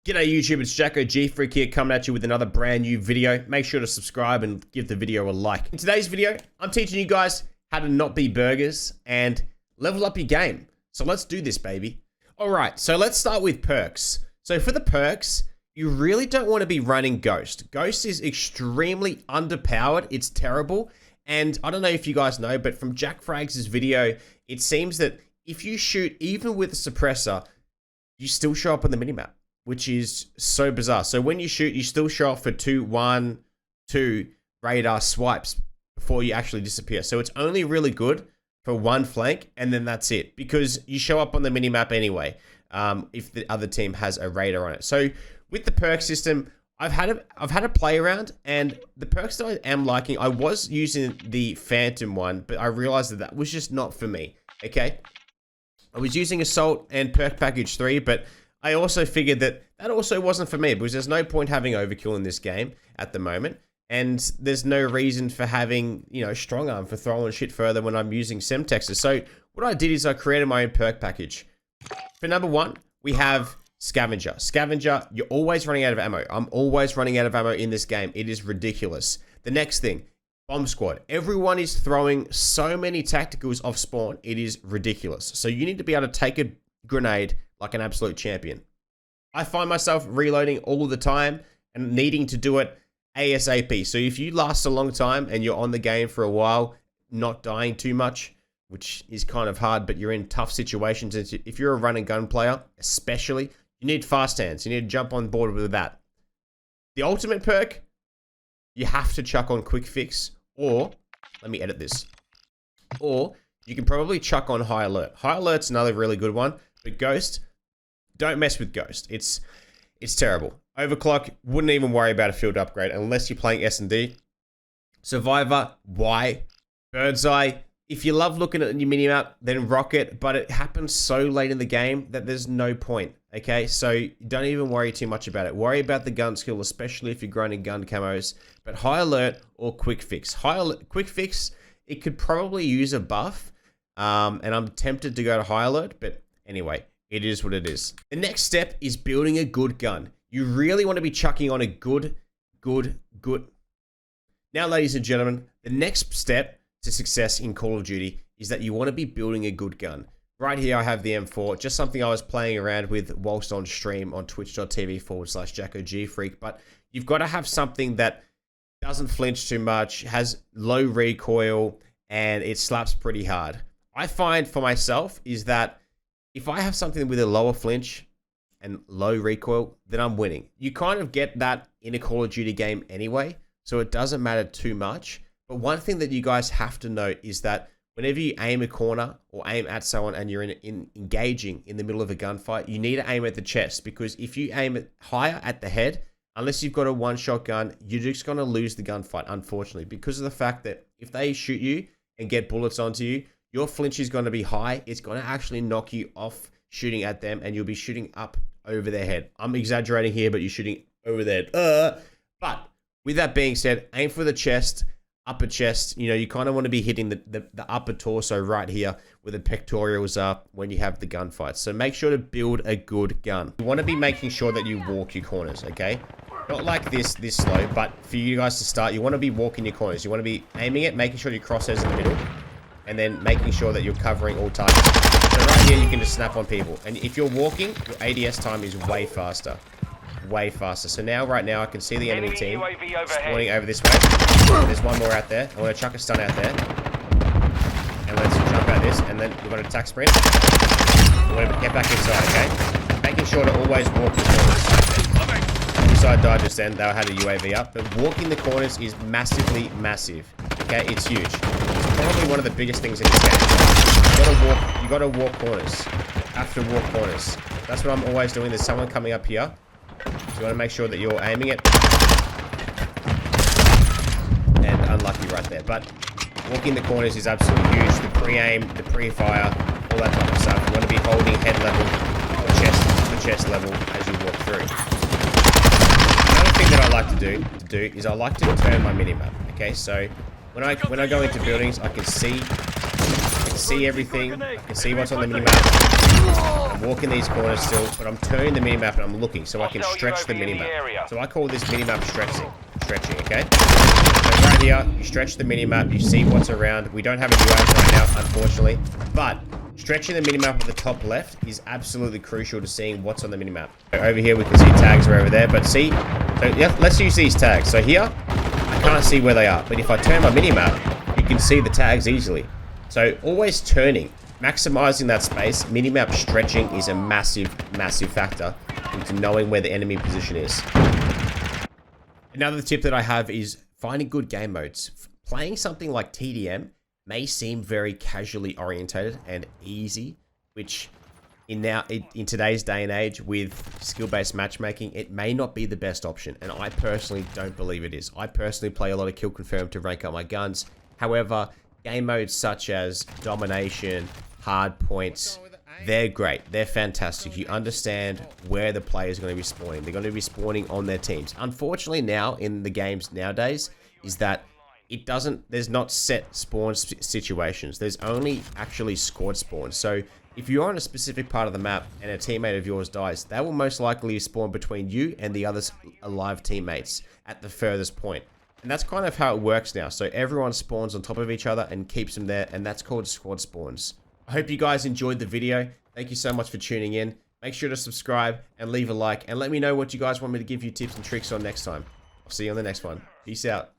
G'day YouTube, it's Jacko G Freak here coming at you with another brand new video. Make sure to subscribe and give the video a like. In today's video, I'm teaching you guys how to not be burgers and level up your game. So let's do this, baby. Alright, so let's start with perks. So for the perks, you really don't want to be running Ghost. Ghost is extremely underpowered, it's terrible. And I don't know if you guys know, but from Jack Frags' video, it seems that if you shoot even with a suppressor, you still show up on the minimap, which is so bizarre. So when you shoot, you still show up for 2 radar swipes before you actually disappear. So it's only really good for one flank, and then that's it, because you show up on the minimap anyway, if the other team has a radar on it. So with the perk system, I've had a play around, and the perks that I am liking, I was using the Phantom one, but I realized that that was just not for me, okay? I was using Assault and Perk Package 3, but I also figured that that also wasn't for me, because there's no point having overkill in this game at the moment, and there's no reason for having, you know, Strong Arm for throwing shit further when I'm using Semtexes. So what I did is I created my own perk package. For number 1, we have Scavenger. Scavenger, you're always running out of ammo. I'm always running out of ammo in this game. It is ridiculous. The next thing, Bomb Squad. Everyone is throwing so many tacticals off spawn. It is ridiculous. So you need to be able to take a grenade like an absolute champion. I find myself reloading all the time and needing to do it ASAP. So if you last a long time and you're on the game for a while, not dying too much, which is kind of hard, but you're in tough situations. If you're a run and gun player, especially, you need fast hands. You need to jump on board with that. The ultimate perk, you have to chuck on Quick Fix, or, let me edit this, or you can probably chuck on High Alert. High Alert's another really good one, but Ghost, don't mess with Ghost. It's terrible. Overclock, wouldn't even worry about a field upgrade unless you're playing S&D. Survivor, why? Birdseye, if you love looking at your minimap, then rock it, but it happens so late in the game that there's no point, okay? So don't even worry too much about it. Worry about the gun skill, especially if you're grinding gun camos, but High Alert or Quick Fix. Quick Fix, it could probably use a buff, and I'm tempted to go to High Alert, but anyway, it is what it is. The next step is building a good gun. You really want to be chucking on a good. Now, ladies and gentlemen, the next step to success in Call of Duty is that you want to be building a good gun. Right here, I have the M4, just something I was playing around with whilst on stream on twitch.tv/JackoGFreak, but you've got to have something that doesn't flinch too much, has low recoil, and it slaps pretty hard. I find for myself is that if I have something with a lower flinch and low recoil, then I'm winning. You kind of get that in a Call of Duty game anyway, so it doesn't matter too much. But one thing that you guys have to note is that whenever you aim a corner or aim at someone and you're engaging in the middle of a gunfight, you need to aim at the chest, because if you aim it higher at the head, unless you've got a one-shot gun, you're just going to lose the gunfight, unfortunately, because of the fact that if they shoot you and get bullets onto you, your flinch is going to be high. It's going to actually knock you off shooting at them, and you'll be shooting up over their head. I'm exaggerating here, but you're shooting over their head. But with that being said, aim for the chest, upper chest. You know, you kind of want to be hitting the upper torso right here where the pectorals are when you have the gunfight. So make sure to build a good gun. You want to be making sure that you walk your corners, okay? Not like this slow, but for you guys to start, you want to be walking your corners. You want to be aiming it, making sure your crosshairs in the middle, and then making sure that you're covering all targets. So right here, you can just snap on people. And if you're walking, your ADS time is way faster. Way faster. So now, right now, I can see the enemy team spawning over this way. There's one more out there. I want to chuck a stun out there. And let's jump out this. And then we've got an attack sprint. We want to get back inside, okay? Making sure to always walk the corners. Inside died just then. They had a UAV up. But walking the corners is massively massive. Okay? It's huge. It's probably one of the biggest things in this game. You gotta walk corners. You have to walk corners. That's what I'm always doing. There's someone coming up here. So you want to make sure that you're aiming it. And unlucky right there. But walking the corners is absolutely huge. The pre-aim, the pre-fire, all that type of stuff. You want to be holding head level or chest level as you walk through. Another thing that I like to do is I like to turn my minimap. Okay, so when I go into buildings, I can see can see everything. I can see what's on the minimap. I'm walking these corners still, but I'm turning the minimap and I'm looking so I can stretch the minimap. So I call this minimap stretching, okay? So right here, you stretch the minimap, you see what's around. We don't have a UAV right now, unfortunately, but stretching the minimap at the top left is absolutely crucial to seeing what's on the minimap. So over here, we can see tags are over there, but see, so yeah, let's use these tags. So here, I can't see where they are, but if I turn my minimap, you can see the tags easily. So always turning, maximizing that space, minimap stretching is a massive, massive factor into knowing where the enemy position is. Another tip that I have is finding good game modes. Playing something like TDM may seem very casually orientated and easy, which in today's day and age with skill-based matchmaking, it may not be the best option. And I personally don't believe it is. I personally play a lot of kill confirm to rank up my guns. However, game modes such as domination, hard points, they're great. They're fantastic. You understand where the players are going to be spawning. They're going to be spawning on their teams. Unfortunately now in the games nowadays is that there's not set spawn situations. There's only actually squad spawns. So if you're on a specific part of the map and a teammate of yours dies, that will most likely spawn between you and the other alive teammates at the furthest point. And that's kind of how it works now. So everyone spawns on top of each other and keeps them there, and that's called squad spawns. I hope you guys enjoyed the video. Thank you so much for tuning in. Make sure to subscribe and leave a like, and let me know what you guys want me to give you tips and tricks on next time. I'll see you on the next one. Peace out.